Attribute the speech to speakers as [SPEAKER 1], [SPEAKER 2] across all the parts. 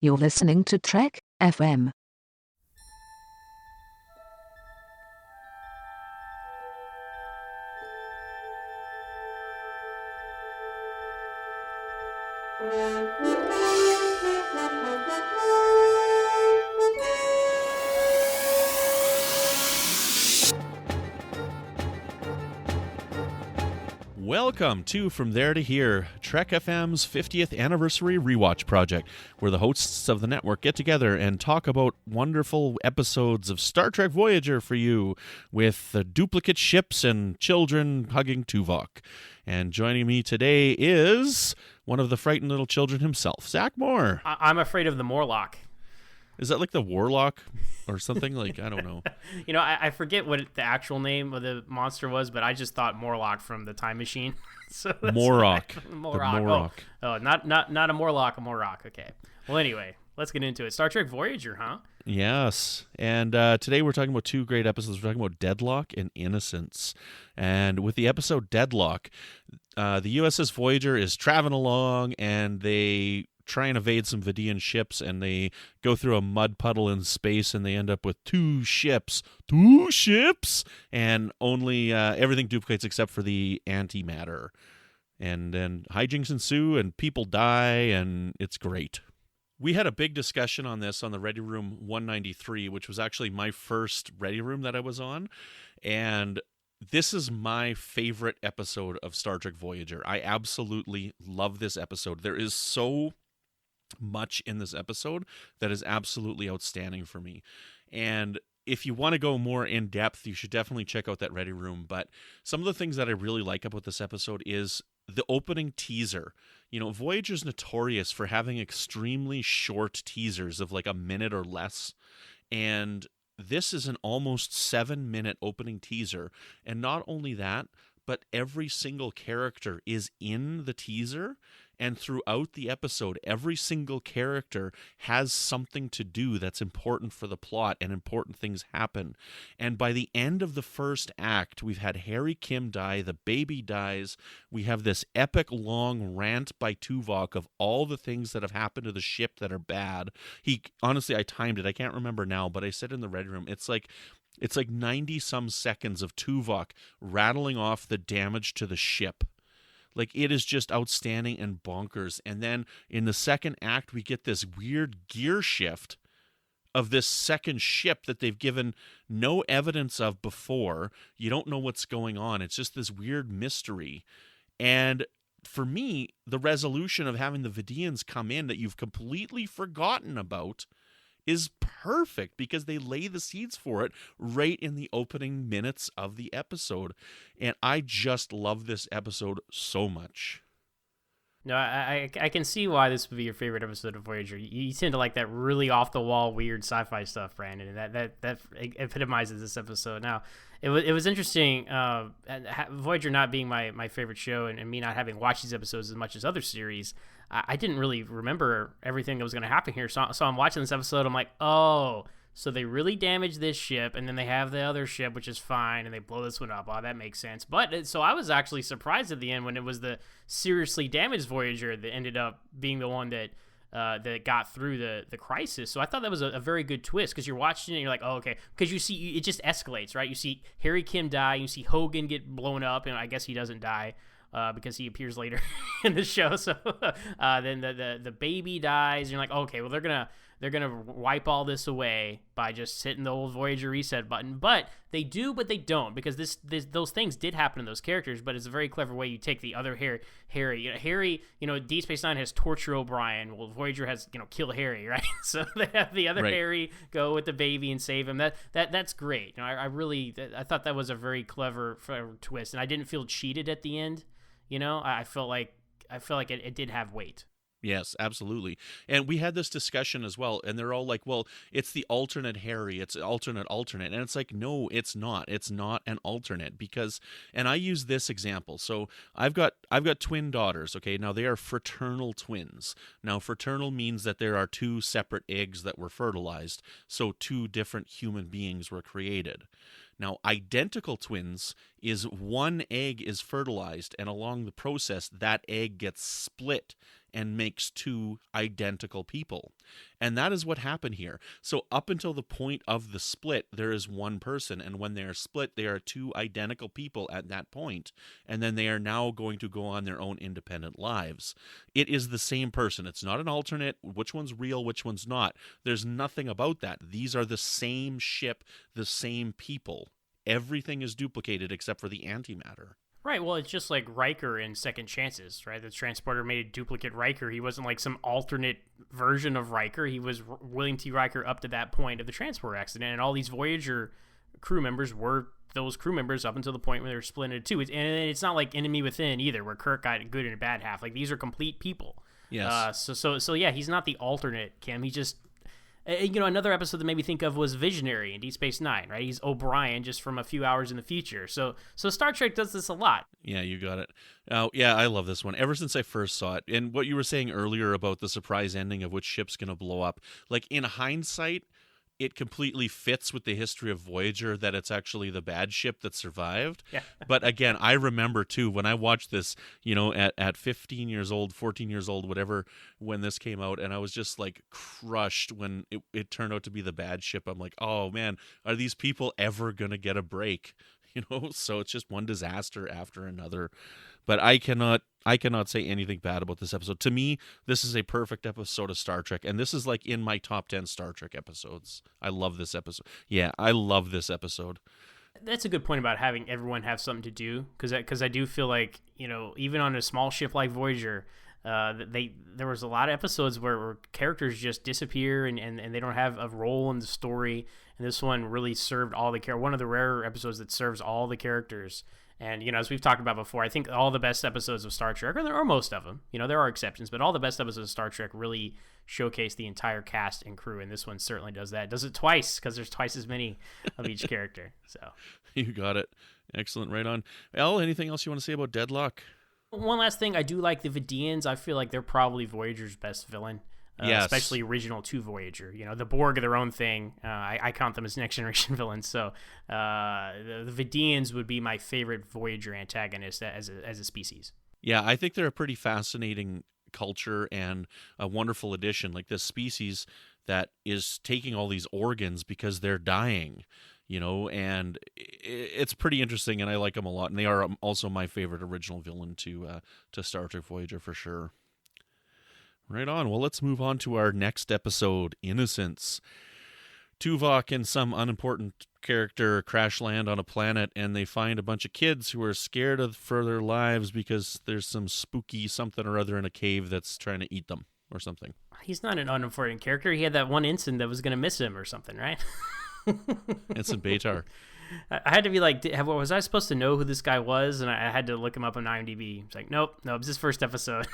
[SPEAKER 1] You're listening to Trek FM.
[SPEAKER 2] Welcome to From There to Here, Trek FM's 50th Anniversary Rewatch project, where the hosts of the network get together and talk about wonderful episodes of Star Trek Voyager for you, with duplicate ships and children hugging Tuvok. And joining me today is one of the frightened little children himself, Zach Moore.
[SPEAKER 3] I'm afraid of the Morlock.
[SPEAKER 2] Is that like the Warlock or something? Like, I don't know.
[SPEAKER 3] You know, I forget what the actual name of the monster was, but I just thought Morlock from the Time Machine. So
[SPEAKER 2] Morlock.
[SPEAKER 3] Morlock.
[SPEAKER 2] The Morlock.
[SPEAKER 3] Oh, not a Morlock, a Morlock. Okay. Well, anyway, let's get into it. Star Trek Voyager, huh?
[SPEAKER 2] Yes. And today we're talking about two great episodes. We're talking about Deadlock and Innocence. And with the episode Deadlock, the USS Voyager is traveling along, and they try and evade some Vidian ships, and they go through a mud puddle in space, and they end up with two ships, and only everything duplicates except for the antimatter. And then hijinks ensue, and people die, and it's great. We had a big discussion on this on the Ready Room 193, which was actually my first Ready Room that I was on, and this is my favorite episode of Star Trek Voyager. I absolutely love this episode. There is so much in this episode that is absolutely outstanding for me. And if you want to go more in depth, you should definitely check out that Ready Room. But some of the things that I really like about this episode is the opening teaser. You know, Voyager's notorious for having extremely short teasers of like a minute or less. And this is an almost 7-minute opening teaser. And not only that, but every single character is in the teaser. And throughout the episode, every single character has something to do that's important for the plot, and important things happen. And by the end of the first act, we've had Harry Kim die, the baby dies, we have this epic long rant by Tuvok of all the things that have happened to the ship that are bad. Honestly, I timed it, I can't remember now, but I said in the Red Room, it's like 90-some seconds of Tuvok rattling off the damage to the ship. Like, it is just outstanding and bonkers. And then in the second act, we get this weird gear shift of this second ship that they've given no evidence of before. You don't know what's going on. It's just this weird mystery. And for me, the resolution of having the Vidians come in that you've completely forgotten about is perfect, because they lay the seeds for it right in the opening minutes of the episode. And I just love this episode so much.
[SPEAKER 3] No, I can see why this would be your favorite episode of Voyager. You tend to like that really off-the-wall, weird sci-fi stuff, Brandon, and that epitomizes this episode. Now, it was interesting, Voyager not being my favorite show, and me not having watched these episodes as much as other series. I didn't really remember everything that was going to happen here, so I'm watching this episode, I'm like, oh, so they really damaged this ship, and then they have the other ship, which is fine, and they blow this one up. Oh, that makes sense. But so I was actually surprised at the end when it was the seriously damaged Voyager that ended up being the one that got through the crisis. So I thought that was a very good twist, because you're watching it and you're like, oh, okay. Because you see, it just escalates, right? You see Harry Kim die, you see Hogan get blown up, and I guess he doesn't die. Because he appears later in the show, so then the baby dies. And you're like, okay, well they're gonna wipe all this away by just hitting the old Voyager reset button. But they do, but they don't, because those things did happen to those characters. But it's a very clever way you take the other Harry. Deep Space Nine has torture O'Brien. Well, Voyager has kill Harry, right? So they have the other Harry go with the baby and save him. That's great. I thought that was a very clever twist, and I didn't feel cheated at the end. I felt like it did have weight.
[SPEAKER 2] Yes, absolutely. And we had this discussion as well, and they're all like, well, it's the alternate Harry, it's alternate. And it's like, no, it's not. It's not an alternate, because, and I use this example. So I've got twin daughters, okay? Now they are fraternal twins. Now fraternal means that there are two separate eggs that were fertilized, so two different human beings were created. Now, identical twins is one egg is fertilized, and along the process, that egg gets split and makes two identical people. And that is what happened here. So up until the point of the split, there is one person. And when they are split, they are two identical people at that point. And then they are now going to go on their own independent lives. It is the same person. It's not an alternate. Which one's real, which one's not. There's nothing about that. These are the same ship, the same people. Everything is duplicated except for the antimatter.
[SPEAKER 3] Right, well, it's just like Riker in Second Chances, right? The transporter made a duplicate Riker. He wasn't like some alternate version of Riker. He was William T. Riker up to that point of the transporter accident, and all these Voyager crew members were those crew members up until the point where they were split into two. And it's not like Enemy Within either, where Kirk got a good and a bad half. Like, these are complete people.
[SPEAKER 2] Yes.
[SPEAKER 3] So yeah, he's not the alternate, Kim. He just... another episode that made me think of was Visionary in Deep Space Nine, right? He's O'Brien just from a few hours in the future. So Star Trek does this a lot.
[SPEAKER 2] Yeah, you got it. Yeah, I love this one. Ever since I first saw it, and what you were saying earlier about the surprise ending of which ship's going to blow up, like in hindsight, it completely fits with the history of Voyager that it's actually the bad ship that survived.
[SPEAKER 3] Yeah. But
[SPEAKER 2] again, I remember too, when I watched this, at 15 years old, 14 years old, whatever, when this came out, and I was just like crushed when it turned out to be the bad ship. I'm like, oh man, are these people ever going to get a break? So it's just one disaster after another. But I cannot say anything bad about this episode. To me, this is a perfect episode of Star Trek, and this is like in my top 10 Star Trek episodes. I love this episode. Yeah, I love this episode.
[SPEAKER 3] that's a good point about having everyone have something to do, because I do feel like, even on a small ship like Voyager, there was a lot of episodes where characters just disappear and they don't have a role in the story, and this one really served all the one of the rare episodes that serves all the characters. And, as we've talked about before, I think all the best episodes of Star Trek, or most of them, there are exceptions, but all the best episodes of Star Trek really showcase the entire cast and crew, and this one certainly does that. It does it twice, because there's twice as many of each character. So
[SPEAKER 2] you got it. Excellent. Right on. Elle, anything else you want to say about Deadlock?
[SPEAKER 3] One last thing, I do like the Vidians. I feel like they're probably Voyager's best villain.
[SPEAKER 2] Yes.
[SPEAKER 3] Especially original to Voyager. The Borg are their own thing. I count them as next generation villains. So the Vidians would be my favorite Voyager antagonist as a species.
[SPEAKER 2] Yeah, I think they're a pretty fascinating culture and a wonderful addition. Like this species that is taking all these organs because they're dying, and it's pretty interesting, and I like them a lot. And they are also my favorite original villain to Star Trek Voyager for sure. Right on. Well, let's move on to our next episode, Innocence. Tuvok and some unimportant character crash land on a planet, and they find a bunch of kids who are scared for their lives because there's some spooky something or other in a cave that's trying to eat them or something.
[SPEAKER 3] He's not an unimportant character. He had that one ensign that was going to miss him or something, right?
[SPEAKER 2] Ensign B'Etar.
[SPEAKER 3] I had to be like, was I supposed to know who this guy was? And I had to look him up on IMDb. It's like, nope, it's his first episode.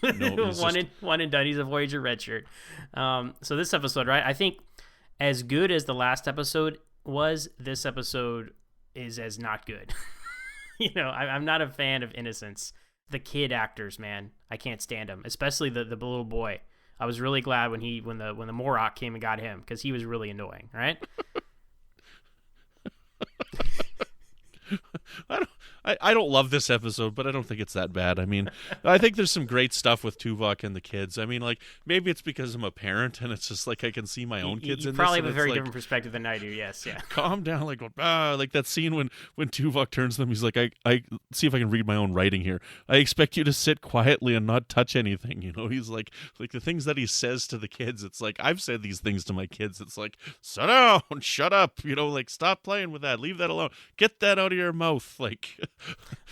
[SPEAKER 2] No,
[SPEAKER 3] one and done. He's a Voyager redshirt. So this episode, right? I think as good as the last episode was, this episode is as not good. I'm not a fan of Innocence. The kid actors, man, I can't stand them. Especially the little boy. I was really glad when the Morok came and got him, because he was really annoying, right?
[SPEAKER 2] I don't love this episode, but I don't think it's that bad. I mean, I think there's some great stuff with Tuvok and the kids. I mean, like, maybe it's because I'm a parent and it's just like I can see my own kids in this.
[SPEAKER 3] You probably have a very different perspective than I do, yes, yeah.
[SPEAKER 2] Calm down, like that scene when Tuvok turns to them, he's like, I see if I can read my own writing here. I expect you to sit quietly and not touch anything, He's like the things that he says to the kids, it's like, I've said these things to my kids. It's like, sit down, shut up, like, stop playing with that, leave that alone, get that out of your mouth, like...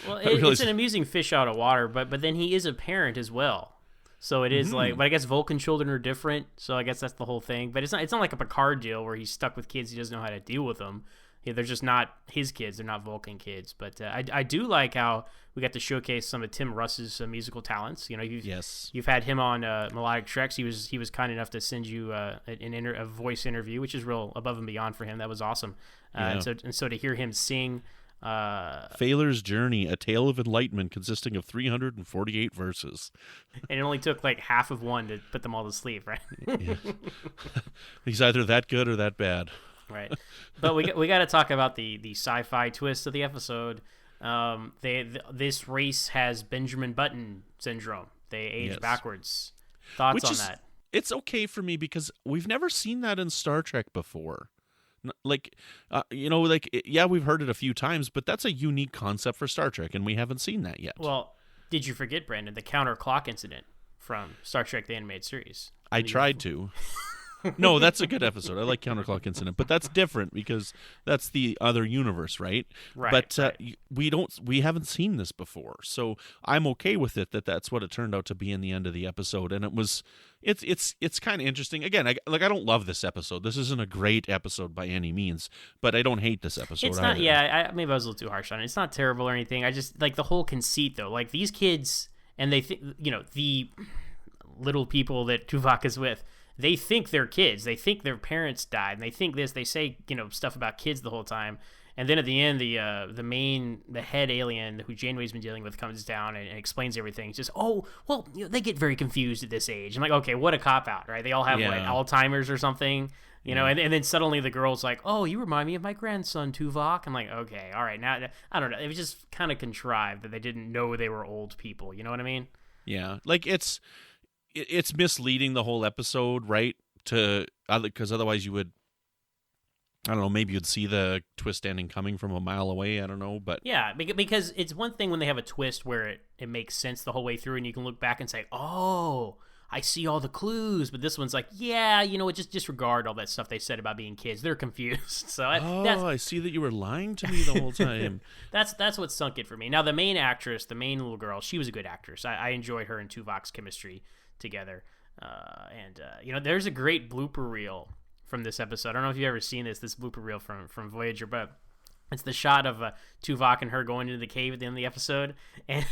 [SPEAKER 3] Well, it's an amusing fish out of water, but then he is a parent as well. So it is like, but I guess Vulcan children are different, so I guess that's the whole thing. But it's not like a Picard deal where he's stuck with kids he doesn't know how to deal with them. They're just not his kids; they're not Vulcan kids. But I do like how we got to showcase some of Tim Russ's musical talents. You've had him on Melodic Treks. He was kind enough to send you a voice interview, which is real above and beyond for him. That was awesome.
[SPEAKER 2] Yeah.
[SPEAKER 3] And so to hear him sing.
[SPEAKER 2] Failur's Journey, a tale of enlightenment consisting of 348 verses.
[SPEAKER 3] And it only took like half of one to put them all to sleep, right?
[SPEAKER 2] Yeah. He's either that good or that bad.
[SPEAKER 3] Right. But we got to talk about the sci-fi twist of the episode. This race has Benjamin Button syndrome. They age
[SPEAKER 2] Yes.
[SPEAKER 3] backwards. Thoughts
[SPEAKER 2] Which
[SPEAKER 3] on
[SPEAKER 2] is-
[SPEAKER 3] that?
[SPEAKER 2] It's okay for me because we've never seen that in Star Trek before. Like, yeah, we've heard it a few times, but that's a unique concept for Star Trek, and we haven't seen that yet.
[SPEAKER 3] Well, did you forget, Brandon, the counter clock incident from Star Trek the Animated Series?
[SPEAKER 2] I tried to. No, that's a good episode. I like Counterclock Incident, but that's different because that's the other universe, right?
[SPEAKER 3] Right.
[SPEAKER 2] But
[SPEAKER 3] right.
[SPEAKER 2] we haven't seen this before, so I'm okay with it. That's what it turned out to be in the end of the episode, and it's kind of interesting. Again, I don't love this episode. This isn't a great episode by any means, but I don't hate this episode.
[SPEAKER 3] It's not.
[SPEAKER 2] either.
[SPEAKER 3] Yeah, maybe I was a little too harsh on it. It's not terrible or anything. I just like the whole conceit, though. Like these kids, and they think, the little people that Tuvok is with, they think they're kids. They think their parents died, and they think this. They say, stuff about kids the whole time. And then at the end, the head alien who Janeway's been dealing with comes down and explains everything. It's just, they get very confused at this age. I'm like, okay, what a cop out, right? They all have like Alzheimer's or something, and then suddenly the girl's like, oh, you remind me of my grandson Tuvok. I'm like, okay, all right, now I don't know. It was just kind of contrived that they didn't know they were old people. You know what I mean?
[SPEAKER 2] Yeah, like it's misleading the whole episode, right? Because otherwise you would, I don't know, maybe you'd see the twist ending coming from a mile away. I don't know, but
[SPEAKER 3] yeah, because it's one thing when they have a twist where it makes sense the whole way through, and you can look back and say, oh, I see all the clues. But this one's like, yeah, just disregard all that stuff they said about being kids. They're confused. So
[SPEAKER 2] I see that you were lying to me the whole time.
[SPEAKER 3] That's what sunk it for me. Now the main actress, the main little girl, she was a good actress. I enjoyed her and Tuvok's chemistry together. There's a great blooper reel from this episode. I don't know if you've ever seen this blooper reel from Voyager, but it's the shot of Tuvok and her going into the cave at the end of the episode, and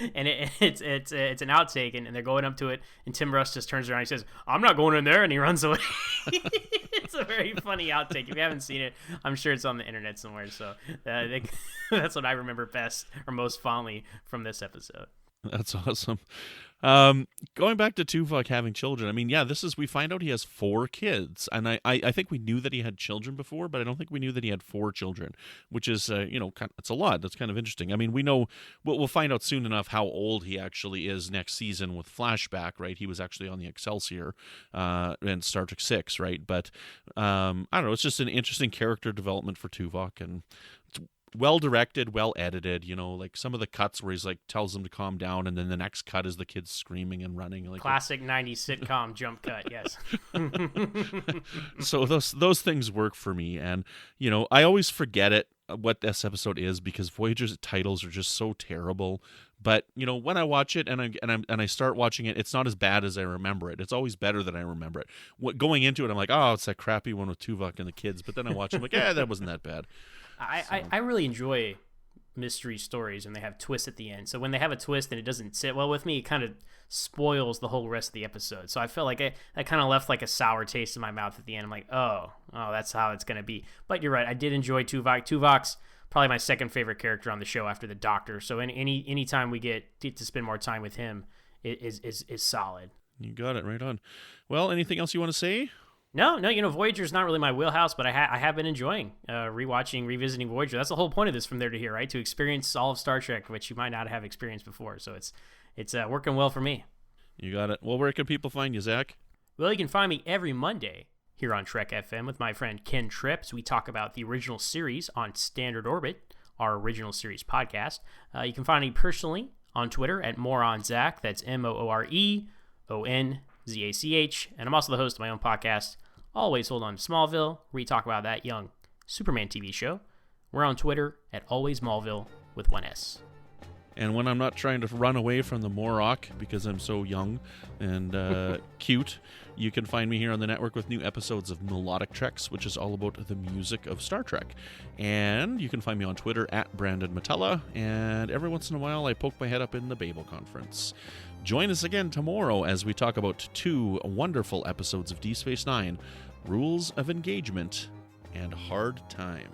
[SPEAKER 3] it's an outtake, and they're going up to it, and Tim Russ just turns around and he says, "I'm not going in there," and he runs away. It's a very funny outtake. If you haven't seen it, I'm sure it's on the internet somewhere. So that's what I remember best or most fondly from this episode.
[SPEAKER 2] That's awesome. Going back to Tuvok having children, I mean, yeah, we find out he has 4 kids, and I think we knew that he had children before, but I don't think we knew that he had 4 children, which is, it's a lot. That's kind of interesting. I mean, we know, we'll find out soon enough how old he actually is next season with flashback, right? He was actually on the Excelsior, in Star Trek 6, right? But, I don't know, it's just an interesting character development for Tuvok, and well directed, well edited, like some of the cuts where he's like tells them to calm down, and then the next cut is the kids screaming and running. Like
[SPEAKER 3] classic 90s sitcom jump cut, yes.
[SPEAKER 2] So those things work for me, and I always forget what this episode is because Voyager's titles are just so terrible. But when I watch it and I start watching it, it's not as bad as I remember it. It's always better than I remember it. Going into it, I'm like, oh, it's that crappy one with Tuvok and the kids. But then I watch it, I'm like, that wasn't that bad.
[SPEAKER 3] I really enjoy mystery stories when they have twists at the end. So when they have a twist and it doesn't sit well with me, it kind of spoils the whole rest of the episode. So I felt like I kind of left like a sour taste in my mouth at the end. I'm like, oh, that's how it's going to be. But you're right. I did enjoy Tuvok. Tuvok's probably my second favorite character on the show after the Doctor. So any time we get to spend more time with him is solid.
[SPEAKER 2] You got it right on. Well, anything else you want to say?
[SPEAKER 3] No, Voyager's not really my wheelhouse, but I have been enjoying revisiting Voyager. That's the whole point of this From There to Here, right? To experience all of Star Trek, which you might not have experienced before. So it's working well for me.
[SPEAKER 2] You got it. Well, where can people find you, Zach?
[SPEAKER 3] Well, you can find me every Monday here on Trek FM with my friend Ken Tripp. We talk about the original series on Standard Orbit, our original series podcast. You can find me personally on Twitter at MoreOnZach. That's MooreOnZach. And I'm also the host of my own podcast, Always Hold On to Smallville, where we talk about that young Superman TV show. We're on Twitter at AlwaysSmallville with 1 S.
[SPEAKER 2] And when I'm not trying to run away from the Morok because I'm so young and cute, you can find me here on the network with new episodes of Melodic Treks, which is all about the music of Star Trek. And you can find me on Twitter at Brandon-Mutala, and every once in a while I poke my head up in the Babel Conference. Join us again tomorrow as we talk about 2 wonderful episodes of D Space Nine, Rules of Engagement and Hard Time.